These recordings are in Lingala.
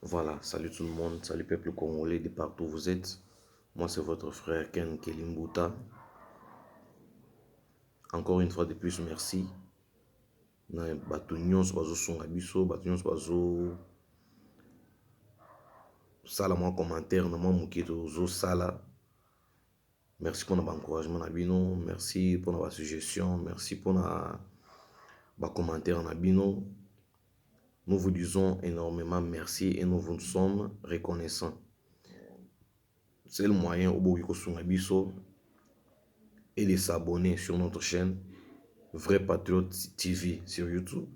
Voilà, salut tout le monde, salut peuple congolais de partout où vous êtes. Moi c'est votre frère Ken Kelimbuta. Encore une fois de plus, merci. Na bato nyonso bazosunga biso, bato nyonso bazo sala mwa commentaire na mwa moke tozo sala. Merci pour l'encouragement na bino, merci pour la suggestion, merci pour la commentaire na bino. Nous vous disons énormément merci et nous vous sommes reconnaissants. C'est le moyen au bout de biso et de s'abonner sur notre chaîne Vrai Patriote TV sur YouTube.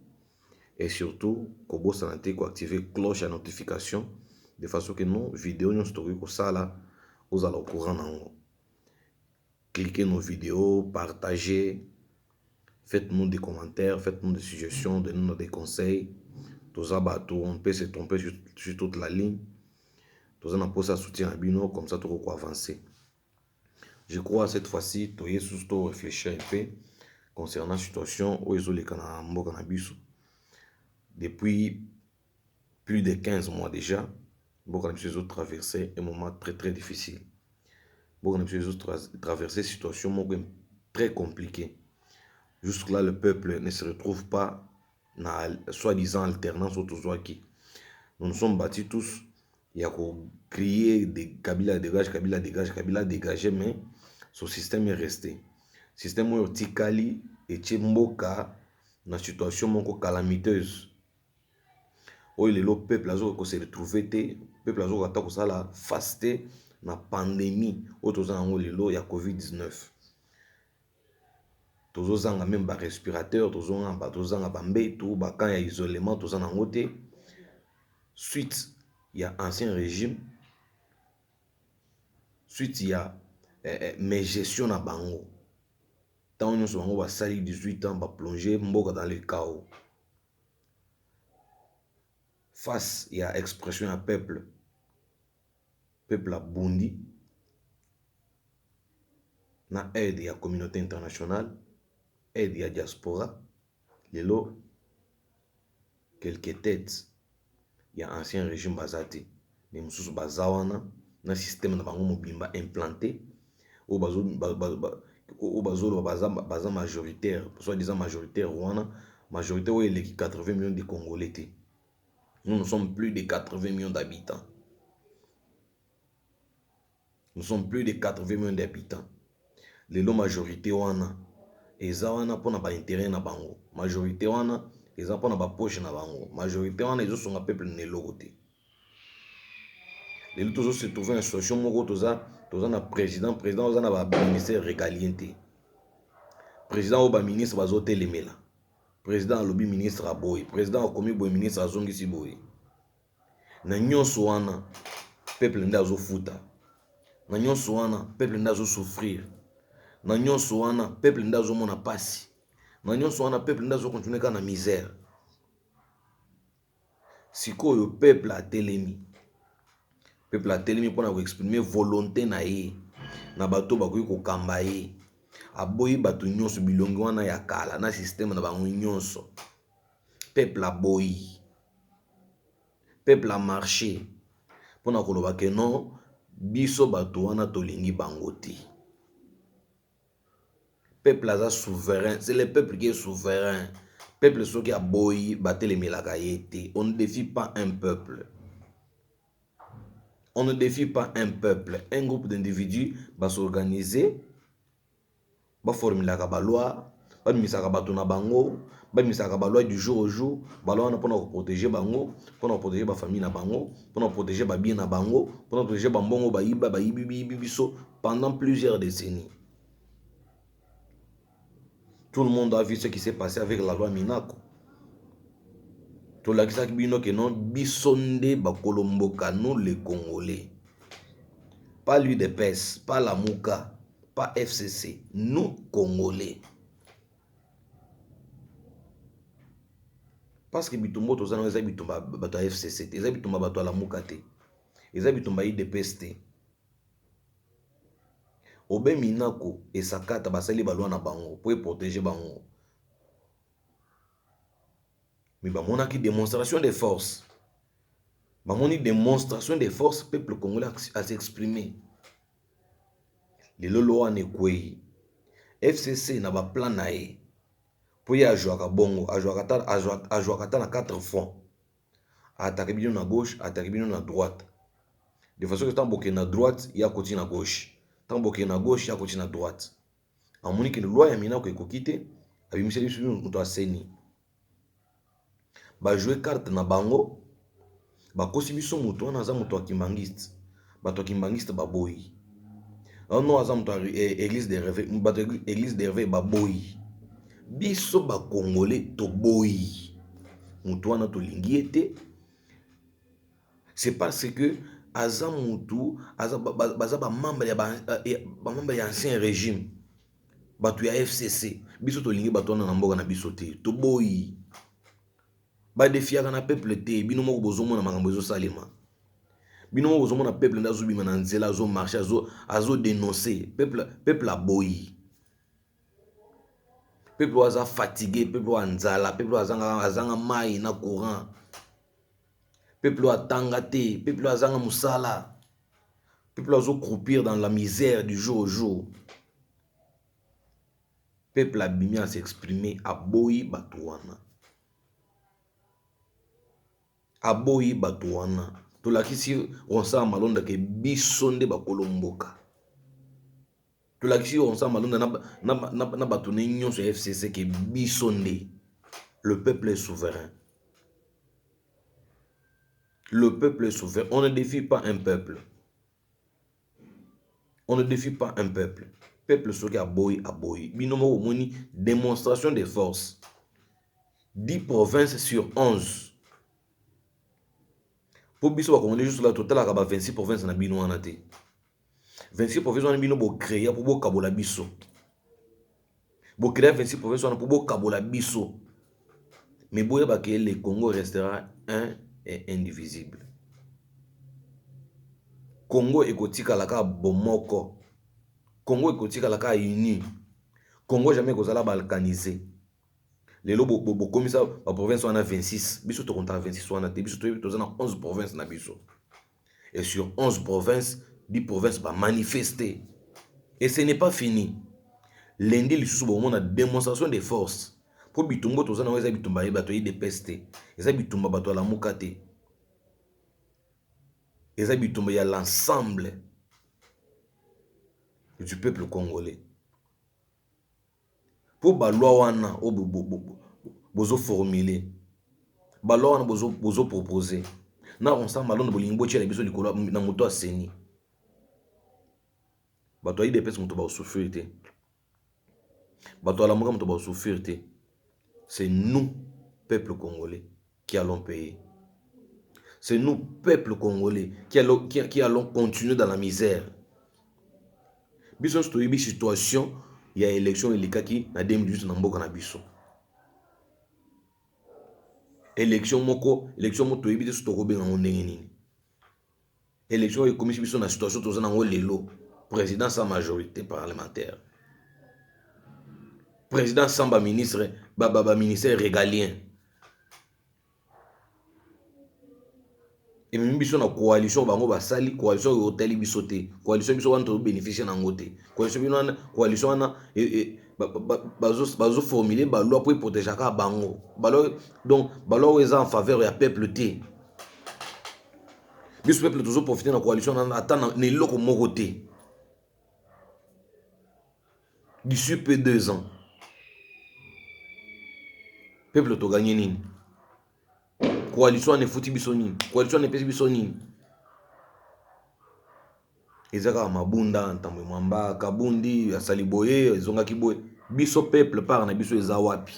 Et surtout, Kobo Santé, activer cloche à notification de façon que nos vidéos, nos stories, ça là, vous allez au courant. Cliquez nos vidéos, partagez, faites-nous des commentaires, faites-nous des suggestions, donnez-nous des conseils. Tous abattus, on peut se tromper sur toute la ligne. Tous en poste à soutien à Bino, comme ça, tout quoi avancer. Je crois cette fois-ci, tu es sous réfléchir un peu concernant la situation où ils ont les cannabis. Depuis plus de 15 mois déjà, beaucoup de traversé un moment très très difficile. Beaucoup de traversé une situation très compliquée. Jusque-là, le peuple ne se retrouve pas dans la soi-disant alternance au Tozouaki. Nous nous sommes battus tous. Il y a crié des Kabila dégage, Kabila dégage, Kabila dégage, mais ce système est resté. Le système est Tikali et Tchemboka dans une situation calamiteuse. Où le peuple a se retrouvé, le peuple a fasté dans la pandémie, où il y a Covid-19. Tous ont même des respirateurs, tous ont des mbétou, quand il y a isolement, tous ont côté. Suite, il y a ancien régime. Suite, il y a mes gestions à Bango. Tant nous sommes à sali 18 ans, va plonger Mboka dans le chaos. Face, il y a expression à peuple. Peuple a bondi. Na aide, il y a communauté internationale. Aide, il y a diaspora. Lelo, quelques têtes. Il y a ancien régime basati. Mais nous bazawana. Na système na bango mobimba implanté. Au bazo majoritaire. Soit disant majoritaire, majoritaire où il y a 80 millions de Congolais. Nous sommes plus de 80 millions d'habitants. Nous sommes plus de 80 millions d'habitants. Les majorité wana eza wana pona ba intérêt na bango. Majorité wana eza pona ba poche na bango. Majorité wana ezo songa peuple ne logote. Les tous se trouver en situation moko toza na président oza na ba ministère régalien te. Président oba ministre bazo telemela. Président alobi ministre aboy. Président akomi boy ministre azongisi boy. Na nyonso wana peuple nda azo futa. Na nyonso wana peuple nda azo souffrir. Na nyonso wana peuple nda azo mona pasi. Na nyonso wana peuple nda azo continuer na misère. Sikoyo peuple a telemi. Peuple a telemi pona ko exprimer volonté na ye. Na bato bakoki ko kamba ye. Aboyi bato nyonso bilongi wana ya kala na système na bango nyonso. Peuple a boyi. Peuple a marché. Pona koloba ke non biso bato wana tolingi bango te. Peuple a souverain, c'est le peuple qui est souverain. Peuple ceux qui a boyi batele milakayete. On ne défie pas un peuple. On ne défie pas un peuple. Un groupe d'individus va s'organiser, va formuler la loi, va misaka bato na bango, va misaka ba loi du jour au jour, ba loi pour protéger bango, pour protéger ba famille na bango, pour protéger ba bien na bango, pour protéger ba mbongo ba yiba ba yibi biso pendant plusieurs décennies. Tout le monde a vu ce qui s'est passé avec la loi Minako. Tout le monde a vu que non, bisonde bakolomboka nous les Congolais. Pas l'UDPS, pas la Mouka, pas FCC, nous Congolais. Parce que bitumbo tozana eza bitumba bato FCC, eza bitumba bato la Mouka te. Eza bitumba UDPS te. Obe Minako et Sakata basali balwa na bango pour protéger bango. Mais bah, on a qui démonstration de force. bamoni démonstration de force peuple congolais à s'exprimer. Les lolo wana ekwei FCC na ba plan na ye po ye ajouaka bongo ajouaka ta na 4 fronts, attaquer bino na gauche, attaquer bino na droite, de façon que tant boké na droite ya koti na gauche, tant boké na gauche ya koti na droite. Amoni que loi ya mina ko ekokite abimiseli biso muto aseni ba jouer carte na bango, bakosi biso muto wana aza muto akimbangiste, bato akimbangiste baboyi. Non aza muto église de réveil, bato église de réveil baboyi. Biso ba congolais to boyi muto wana tolingi ete. C'est parce que aza mutu baza ba membre ya ancien régime, bato ya FCC. Biso tolingi bato wana na mboka na biso te, to boyi. Ba defiaka na peuple te, bino moko bozomona makambo ezosalema. Bino moko bozomona peuple ndazo bima na nzela azo marcher azo dénoncer peuple aboyi. Peuple waza fatigué, peuple wa nzala, peuple azanga mai na courant. Peuple atanga te, peuple azanga musala. Peuple azo croupir dans la misère du jour au jour. Peuple abimi à s'exprimer aboyi batouana. Aboyi batouana. Tolakisi onsa malonda ke bisonde bakolomboka. Tolakisi onsa malonda na batone nyonso FCC ke bisonde. Le peuple est souverain. Le peuple est souverain. On ne défie pas un peuple. On ne défie pas un peuple. Peuple soki aboyi aboyi. Binomo omoni démonstration de force. 10 provinces sur 11. Pour biso bakongolais juste là total akaba 26 provinces na bino wana te. 26 provinces wana bino bo créer pour bo kabola biso. Bo créer 26 provinces wana pour bo kabola biso. Mais boye ba que le Congo restera un et indivisible. Congo ekotika laka bomoko. Congo ekotika laka uni. Congo jamais kozala balkanisé. Lelo bo komisa ba province wana 26. Biso to konta 26 wana te. Biso to tozana 11 provinces na biso. Et sur 11 provinces, 10 provinces va manifester. Et ce n'est pas fini. Lundi, les bon a démonstration de force. Pour bitumbo tozana weza bitumba bato de peste. Eza bitumba bato la mukate. Eza bitumba ya l'ensemble du peuple congolais. Pour ba loi wana o bozo formuler. Ba loi wana bozo proposer. Na on sa malonde bolingi bo tshela biso likolo na moto aseni. Bato de peste moto ba souffrir te. Bato la moka moto ba souffrir te. C'est nous, peuple congolais, qui allons payer. C'est nous, peuple congolais, qui allons continuer dans la misère. Biso une situation, il y a élection qui na 2018 na mboka na biso. Élection moko toyebi te soto kobenga ndenge nini. Élection ekomisi biso na situation tozana ngo lelo, président sans majorité parlementaire. Président sans ministre, ministère régalien. Et même biso na coalition bango basali coalition hôtel bisoté coalition biso wana to bénéficier na ngoté coalition wana bazo formuler ba loi pour protéger ka bango donc ba loi est en faveur ya peuple té biso peuple toujours profiter na coalition wana attend ne loko moko té d'ici peu 2 ans peuple to gagner nini. Coalition ne fouti biso nini? Coalition ne pesi biso nini? Ezaka mabunda ntamwe mwamba kabundi asali boye ezonga kiboye biso peuple par na biso eza wapi?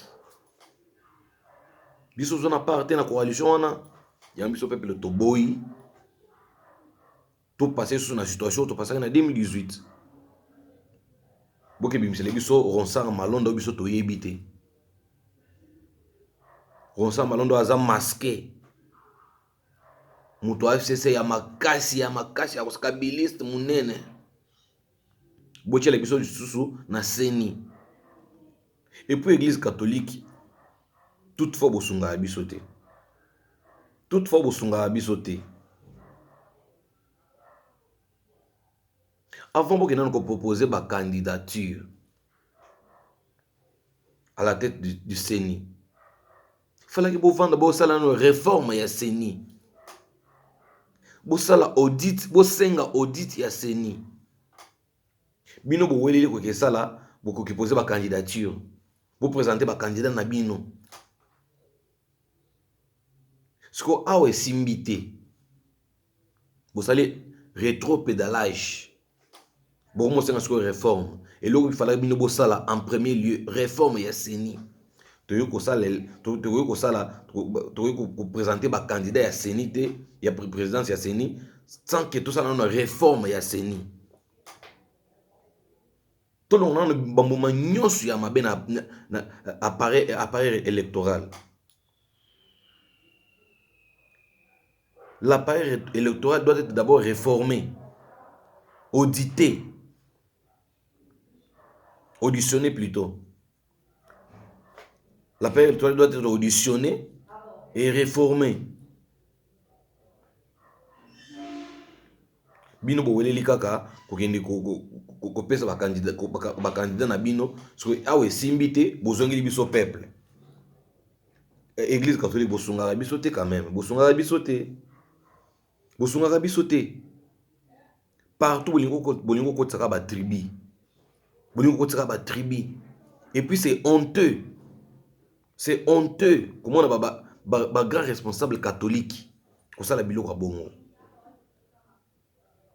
Biso zona parte na coalition wana ya biso peuple to boyi to passer sur na situation to passer na 2018 boke bimisele biso ronsar malonda biso to yebite Ronsa Malondo aza masqué. Muto FCC ya makasi ya kabiliste munene. Boche la biso lisusu na seni. Et puis église catholique toutefois bosunga bisoté. Toutefois bosunga bisoté. Avant pour qu'on proposer ma candidature à la tête du CENI, il fallait que vous vendre une réforme ya CENI. Vous audit, vous senga audit ya CENI. Bino vous voulez que ça là, vous poser ma candidature. Vous présentez ma candidat na bino. Ce qu'on a simbité. Vous allez rétro-pédalage. Bon, moi, c'est une réforme. Et là, il fallait que vous en premier lieu, réforme ya CENI. Tu veux présenter ma candidat ya CENI, ya présidence ya CENI, sans que tout ça ait une réforme ya CENI. Tout le monde a appareil électoral. L'appareil électoral doit être d'abord réformé, audité, auditionné plutôt. L'appareil électoral doit être auditionné et réformé. Bino boweleli kaka kokende kopesa bakandidat na bino soki awa esimbi te bozongeli biso peuple. Église catholique bosungaka biso te quand même, bosungaka biso te. Partout bolingo kotisaka batribi. Et puis c'est honteux. Comment on a grand responsable catholique pour ça la biloko à bongo.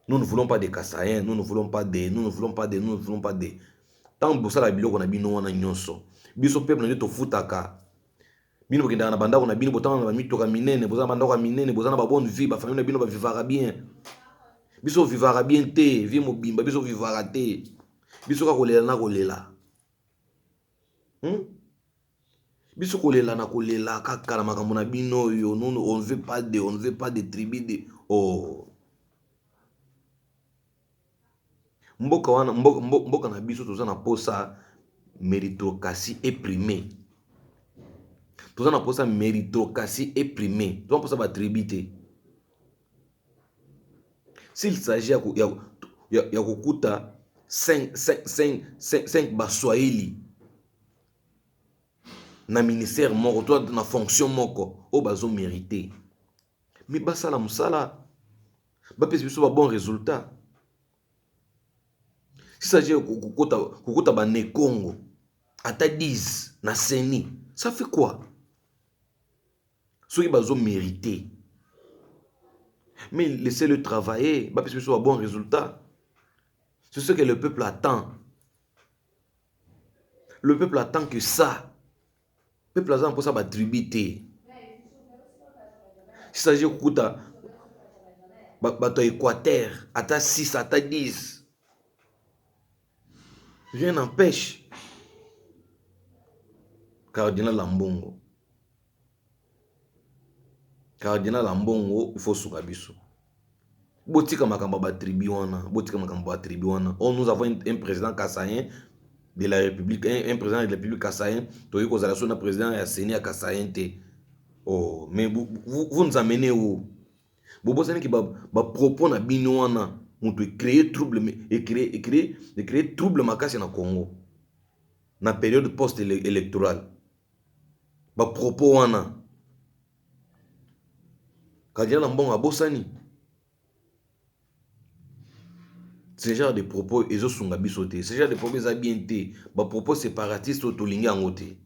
Nous ne voulons pas des Kassaïens, nous ne voulons pas des. Tant que ça la biloko na bino wana nyonso. Biso peuple na to futaka. Bino bokenda na bandako na bino botanga na mitoka minene, bozana bandako minene, bozana ba bonne vie, ba famille na bino ba vivara bien. Biso vivara bien te, vie mobimba, biso vivara te. Biso ka kolela na kolela. Biso kolela na kolela kaka na makambo na bino yo, on ne veut pas de tribus de oh. Mboka na biso toza na posa méritocratie éprimée. Toza na posa méritocratie éprimée. Toza na posa ba tribité. S'il s'agit ya kokuta 5 baswahili na ministère moko, toi na fonction moko, o bazo mérité. Mais basala musala, ba pesi biso ba bon résultat. S'il s'agit de Kukuta Bane Congo, ata 10 na CENI, ça fait quoi? Ceux qui ont mérité. Mais laissez-le travailler, parce que ce soit un bon résultat. C'est ce que le peuple attend. Le peuple attend que ça. Le peuple attend pour ça, tribité. S'il s'agit de Kukuta, bato Équateur, ata 6, ata 10. Rien n'empêche. Cardinal Lambongo, il faut soukabiso. Botika makamba ba tribu wana. Oh, nous avons un président kassaïen de la République, un président de la République kassaïen. Toyo kozala so na président ya CENI ya kassaïen te. Oh, mais vous nous amenez où? Vous pensez que ba propos na bino wana mutu créer trouble et créer trouble makasi na Congo. Na période post-électorale. Ba propos wana. Kadiala mbonga bosani. Ce genre de propos ils ont sunga bisoté. Ce genre de propos ils bien té. Ba propos séparatistes au tolingi angoté.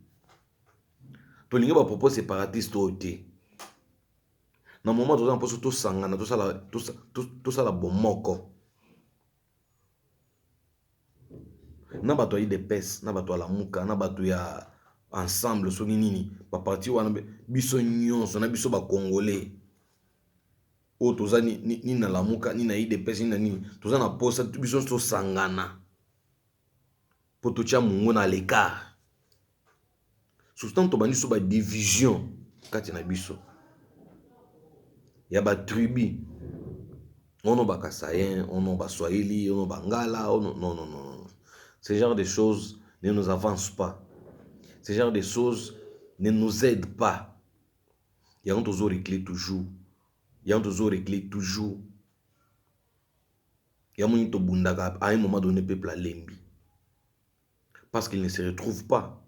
Tolingi ba propos séparatistes au té. Na moment tout ça poso to sangana tout ça la bomoko. Na bato yi de pes, na bato la muka, na bato ya ensemble so nini ba parti wana biso nyonso na biso ba congolais. O toza ni na lamuka ni na IDPS ni na nini toza na posa biso so sangana po totia mungu na l'écart. Surtout to bandi so ba division kati na biso ya ba tribu ono ba Kassaïen, ono ba Swahili, ono ba Ngala, ono non. Ce genre de choses ne nous avance pas. Ce genre de choses ne nous aide pas. Il y a un toujours réglé toujours. Il y a mon bundaka à un moment donné peuple à lembi. Parce qu'il ne se retrouve pas.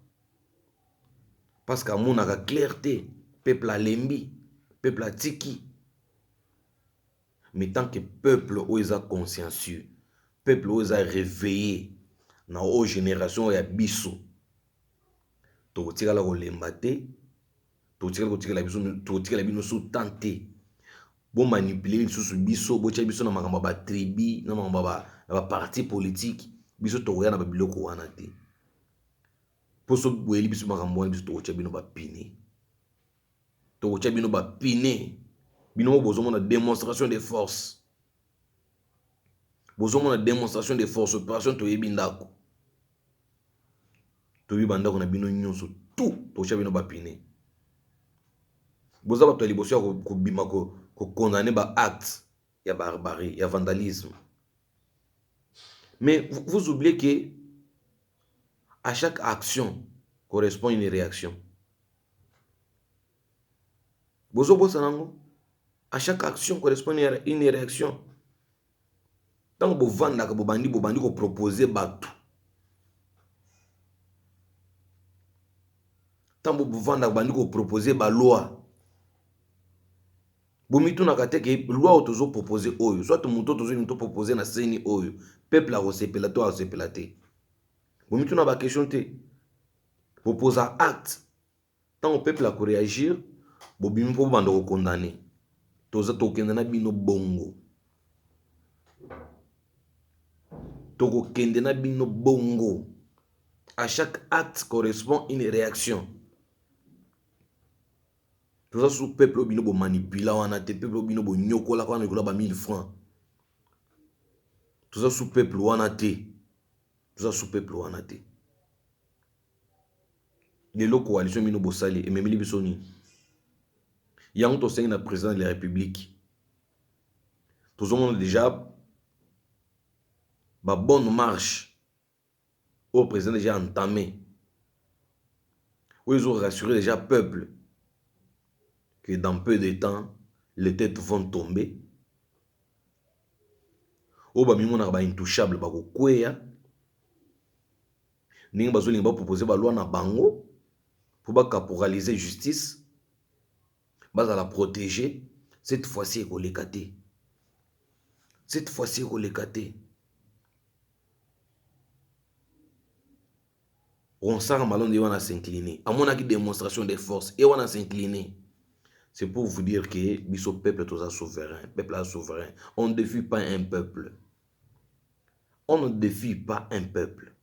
Parce qu'à mon clarté, peuple à lembi, peuple à tiki. Mais tant que peuple est consciencieux, peuple est réveillé, dans la génération ya biso, to tika la kolemba te, to tika la biso tante. Bon manipuler sous biso, bo tia biso na makamba ba tribu, na makamba ba parti politique, biso to ya na biloko wana te. Poso boyeli biso makambo wana biso to tia bino ba pine. To tia bino ba pine. Bino bozo na démonstration de force. Bozo na démonstration de force, opération to yebi ndako. To yebi bandako na bino nyonso tout to tia bino ba pine. Boza bato ya liboso ya kobima ko condamner ba acte ya barbarie, ya vandalisme. Mais vous oubliez que à chaque action correspond une réaction. Bozo bosa nango. À chaque action correspond une réaction. Tant que vous vendez, vous bandi ko proposer batou. Tant que vous vendez, vous bandi ko proposer ba loi. Bomitu na kate ke loi otozo proposer oyo. Soit muto tozo muto proposer na seni oyo. Peuple a resepela to a resepela te. Bomitu na ba question te. Proposer acte. Tant que peuple a ko réagir, bobimi po bando ko condamner. Toza to kende na bino bongo. Toko kende na bino bongo. À chaque acte correspond une réaction. Tout ça sous peuple bino bo manipula wana te, peuple bino bo nyokola kwa nyokola ba 1000 francs. Tout ça sous peuple wana te. Tout ça sous peuple wana te. Les locaux coalition bino bo sali et memeli bisoni. Yango to sengi na président de la République. Tout le monde déjà ba bonne marche au président déjà entamé. Où ils ont rassuré déjà peuple que dans peu de temps, les têtes vont tomber. Au bas mimo na ba intouchable ba ko kweya. Ninga bazoli ba proposer ba loi na bango pour ba caporaliser justice. Bas à la protéger. Cette fois-ci il faut l'écater. Cette fois-ci il faut l'écater. On s'en malon de wana s'incliner. À mon avis démonstration de force et wana s'incliner. C'est pour vous dire que biso peuple est souverain. Peuple est souverain. On ne défie pas un peuple. On ne défie pas un peuple.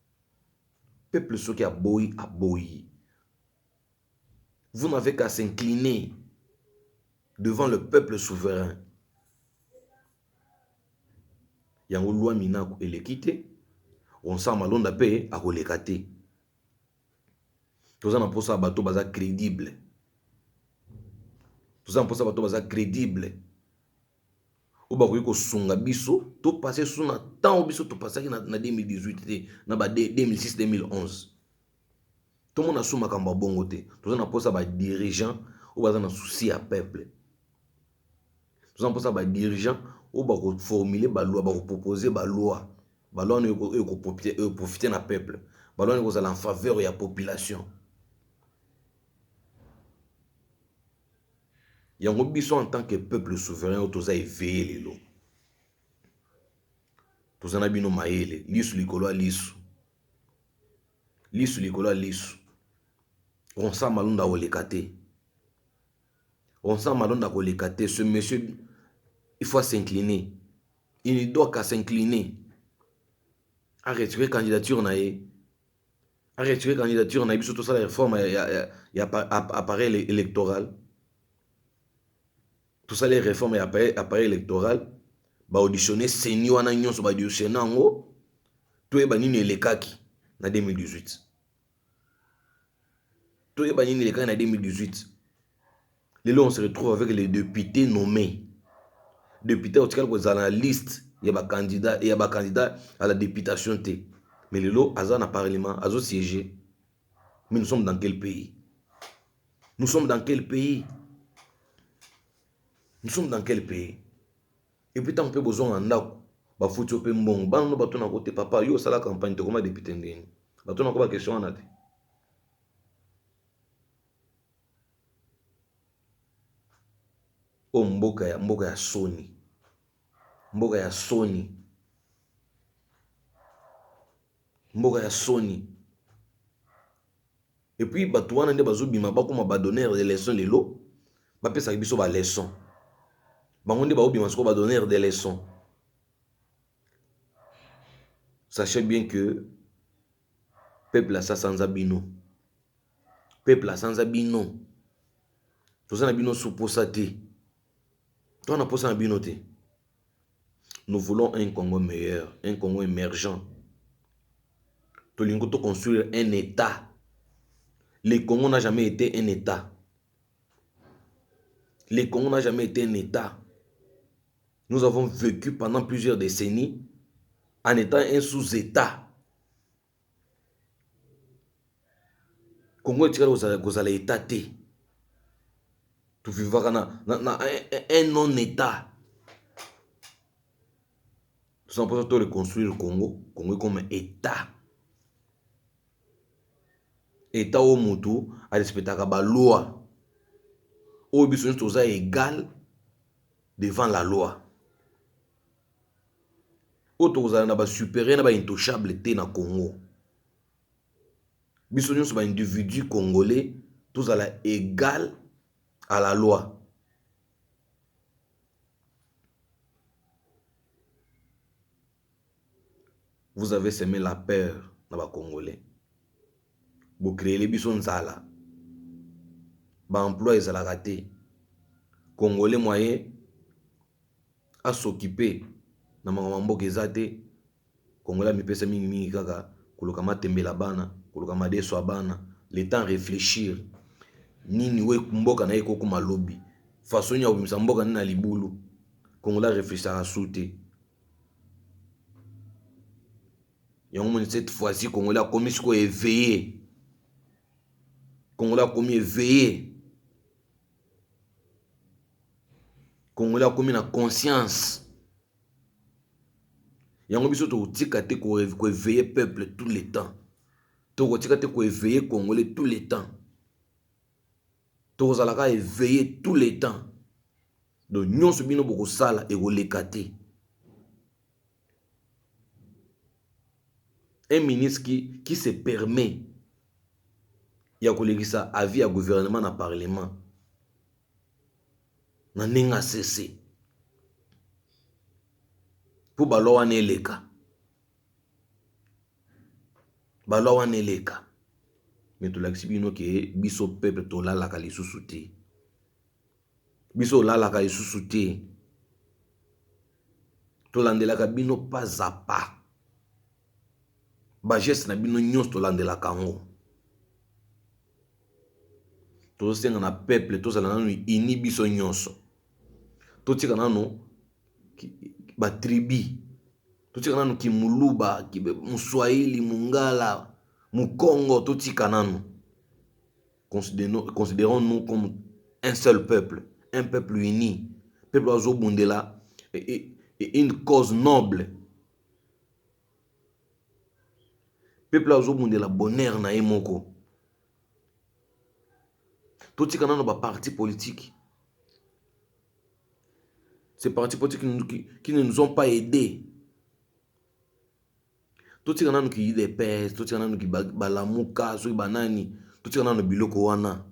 Peuple ce qui a boyi a boyi. Vous n'avez qu'à s'incliner devant le peuple souverain. Yango loi minako elekite. On s'en malon da paix à kolekate. Tout ça n'a pas ça bateau baza crédible. Tout ça n'a pas ça bateau baza crédible. Ou ba ko sunga biso to passer sous na temps biso to passer na 2018 na ba 2006 2011. Tout le monde a sous makamba bongo te. Tout ça n'a pas ça ba dirigeant ou baza na souci à peuple. Tout ça n'a pas ça ba dirigeant ou ba ko formuler ba loi, ba ko proposer ba loi. Ba loi ne ko profiter na peuple. Ba loi ne ko en faveur ya population. Yango biso en tant que peuple souverain toza éveillé lelo. Toza na bino maele, lisu likolo a lisu. Lisu likolo a lisu. On sent malonda kolekate. On sent malonda kolekate. Ce monsieur, il faut s'incliner. Il ne doit qu'à s'incliner. À retirer candidature nae. À retirer candidature nae. Surtout ça la réforme y a appareil électoral. Tout ça les réformes et appareil électoral. Ba auditionner senior wana nyonso ba auditionner ngo. To e ba nini elekaki na 2018. To e ba nini elekaki na 2018. Lelo on se retrouve avec les députés nommés. Députés au tiers dans la liste, il y a ba candidat à la députation T. Mais lelo aza na parlement, azo siéger. Mais nous sommes dans quel pays? Nous sommes dans quel pays? Nous sommes dans quel pays? Et puis tant que besoin en ndako, bafuti ope mbongo bana no bato na côté papa yo sala campagne te koma député ndeni bato na ko ba question wana te o mboka ya soni mboka ya soni mboka ya soni et puis bato wana nde bazobima bakoma badonneur de leçon lelo bapesaka biso baleçon bango nde baobima siko badonneur de leçon. Sachez bien que peuple a ça sans abino peuple a sans abino toza na bino suposa te to na posa na bino te. Nous voulons un Congo meilleur, un Congo émergent. Tolingo to construire un État. Le Congo n'a jamais été un État. Le Congo n'a jamais été un État. Nous avons vécu pendant plusieurs décennies en étant un sous-État. Congo est un État. Tu vivras dans un non-État. Tout simplement pour reconstruire le Congo. Congo comme un État. État au mutu a respecté la loi. Au biso nous égal devant la loi. Autres na ba supérieur na ba intouchable té na Congo. Biso nous ba individu congolais tous à la égal à la loi. Vous avez semé la peur na ba congolais. Vous créez les biso nzala. Ba emploi ezala raté. Congolais moyen à s'occuper na mboka ezate. Congolais mi pesa mingi kaka kuluka matembela bana, kuluka madeso bana, le temps réfléchir. Nini we mboka na yeko kuma lobby. Façon ya obimisa mboka na libulu. Congolais réfléchir à souté. Yongo cette fois-ci Congolais a commis ce qu'on éveillé. Congolais a commis éveillé. Congolais a commis la conscience. Yango biso to tika te ko éveiller peuple tout le temps. To tika te ko éveiller Congolais tout le temps. To zalaka éveiller tout le temps. Donc nyonso bino boko sala e ko lekate. Un ministre qui se permet ya kolekisa avis à gouvernement na parlement na nenga cessé pour baloa neleka mais to laksi bino ke biso peuple to la ka lisusu te biso la ka lisusu te to landelaka bino pas à pas ba geste na bino nyonso to landelaka ngo to senga na peuple to zala nanu ini biso nyonso to tika nanu ba tribi to tika nanu ki muluba ki muswahili mungala mukongo to tika nanu considérons-nous comme un seul peuple, un peuple uni, peuple azobundela et une cause noble, peuple azobundela bonheur na emoko. Tout ce qu'on a dans partis politiques, ces partis politiques qui ne nous ont pas aidés. Tout ce qu'on a qui des pèses, tout ce qu'on a qui balamuka, soi banani, tout ce qu'on a biloko wana.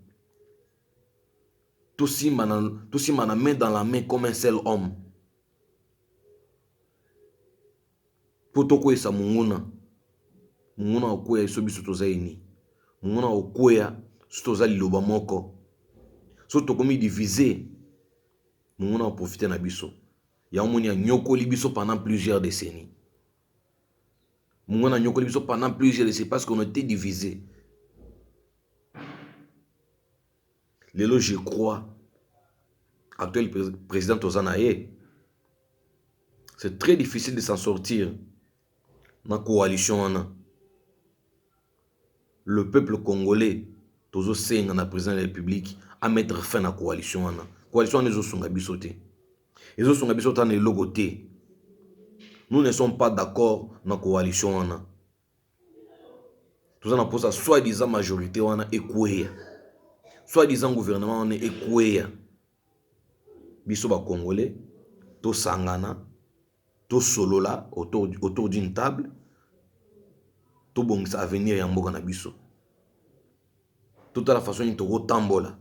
Tout si mana main dans la main comme un seul homme. Pour toko esa munguna okoya isobiso tozaini. Munguna okoya sotoza liloba moko. Soto komi divisé. Munguna o profiter na biso. Ya omoni ya nyokoli biso pendant plusieurs décennies. Munguna nyokoli biso pendant plusieurs décennies parce qu'on était divisé. Lelo je crois actuel président Tozanaye, c'est très difficile de s'en sortir dans la coalition. Le peuple congolais, Tozo Senga, na président de la République, à mettre fin à la coalition. La coalition est au Songabisote. Ils ont Songabisote en logoté. Nous ne sommes pas d'accord dans la coalition. Tout ça, pour ça, soi-disant majorité, on a écoué. Soi-disant gouvernement, on a écoué. Biso ba Congolais, to sangana, to solola autour d'une table, to bongisa avenir ya mboka na biso. Toute la façon dont to tambola.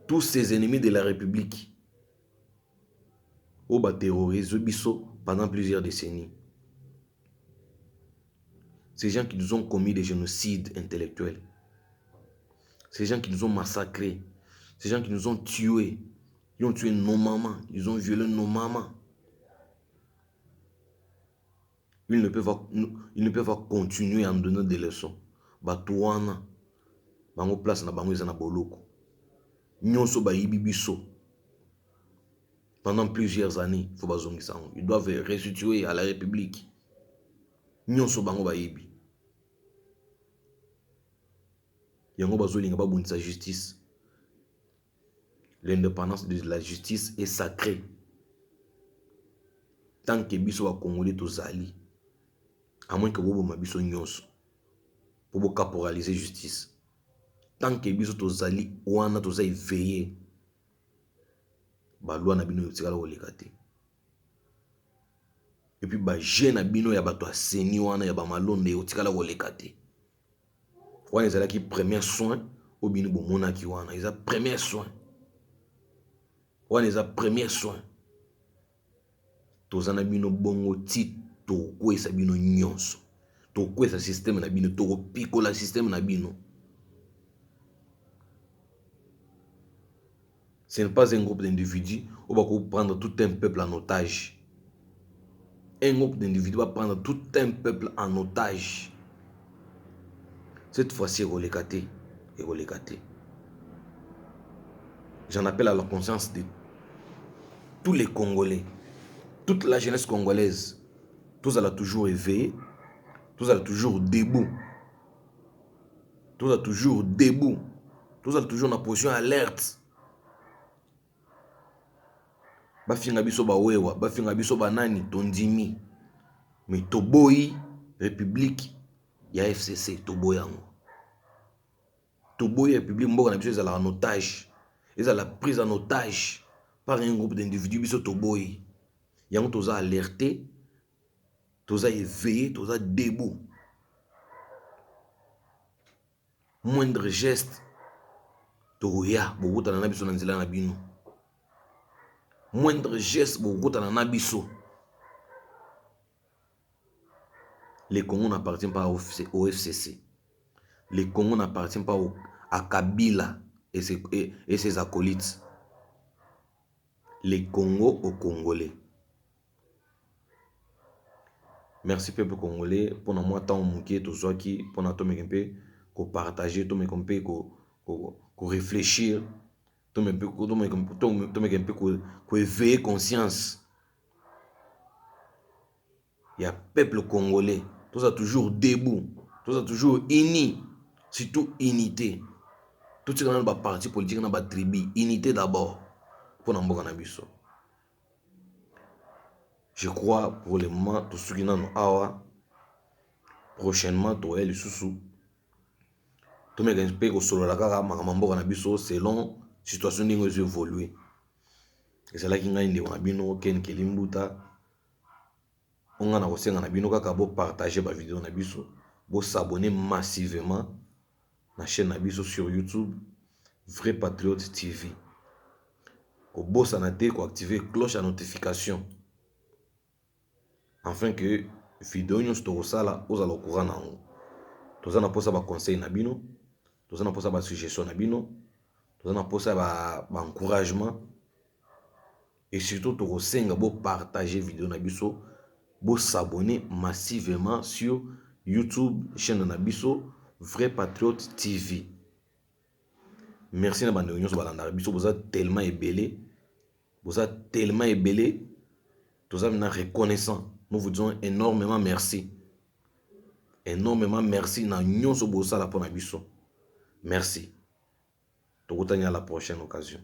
Tous ces ennemis de la République, au terrorisé biso pendant plusieurs décennies. Ces gens qui nous ont commis des génocides intellectuels. Ces gens qui nous ont massacrés. Ces gens qui nous ont tués. Ils ont tué nos mamans. Ils ont violé nos mamans. Ils ne peuvent pas continuer à nous donner des leçons. Batouana. Bango place na bango na boloko. Nyonso ba yibibiso. Pendant plusieurs années, faut bazongi sango. Ils doivent restituer à la République. Nyonso bango ba yibi. Yango bazolinga ba bunisa justice. L'indépendance de la justice est sacrée. Tant que biso wa Congolais tozali, à moins que bobo mabiso nyonso, pour caporaliser justice. Tant que biso tozali, wana tozali veillé, ba loi na bino yotikala kolekate. Et puis ba jeune na bino ya bato aseni wana ya ba malonde yotikala kolekate. Wana ezalaki premier soin au bino bomonaki wana, eza premier soin. Wana eza premier soin. Tozana bino bongo ti to kwesa bino nyonso. To kwesa système na bino, to pikola système na bino. Ce n'est pas un groupe d'individus où va prendre tout un peuple en otage. Un groupe d'individus va prendre tout un peuple en otage. Cette fois-ci, Rolekate. J'en appelle à la conscience de tous les Congolais, toute la jeunesse congolaise. Tous allons toujours éveillés, tous allons toujours debout. Tous allons toujours debout. Tous allons toujours en position alerte. Bafinga biso ba wewa, bafinga biso banani tondimi. Mais toboyi République ya FCC toboyango. Toboyi République mboka na biso ezala en otage. Ezala prise en otage par un groupe d'individus biso toboyi. Yango toza alerté, toza éveillé, toza debout. Moindre geste toya bokuta na biso na nzela na bino. Moindre geste bokuta na biso. Les Congos n'appartiennent pas au FCC. Les Congos n'appartiennent pas à Kabila et ses acolytes. Les Congos aux Congolais. Merci peuple congolais pour moi tant mouké tout ça qui pour nous tomber ko partager tomber ko réfléchir tomber ko éveiller conscience. Il y a peuple congolais, tout ça toujours debout, tout ça toujours uni, surtout unité. Tout ce qu'on a parti politique dans la tribu, unité d'abord pour n'amboka na biso. Je crois pour le moment tout ce qui n'a awa prochainement to el susu. Tout me gagne pe ko solo la kaka makambo na biso selon situation ndingo évoluer. Et c'est là qui ngagne de bino ken kelimbuta. On a aussi na bino kaka bo partager ba vidéo na biso, bo s'abonner massivement na chaîne na biso sur YouTube Vrai Patriote TV. Ko bossa na te ko activer cloche à notification afin que vidéo nyonso to sala ozala au courant nango. Tozana posa ba conseil na bino, tozana posa ba suggestion na bino, tozana posa ba encouragement et surtout to senga bo partager vidéo na biso. Pour s'abonner massivement sur YouTube, chaîne Nabiso, Vrai Patriote TV. Merci à bande union sur Balanda. Biso vous êtes tellement ébellé, vous êtes tellement ébellé, tous avez reconnaissant. Nous vous disons énormément merci. Énormément merci na union sur Bossa la pour Nabiso. Merci. Tout à la prochaine occasion.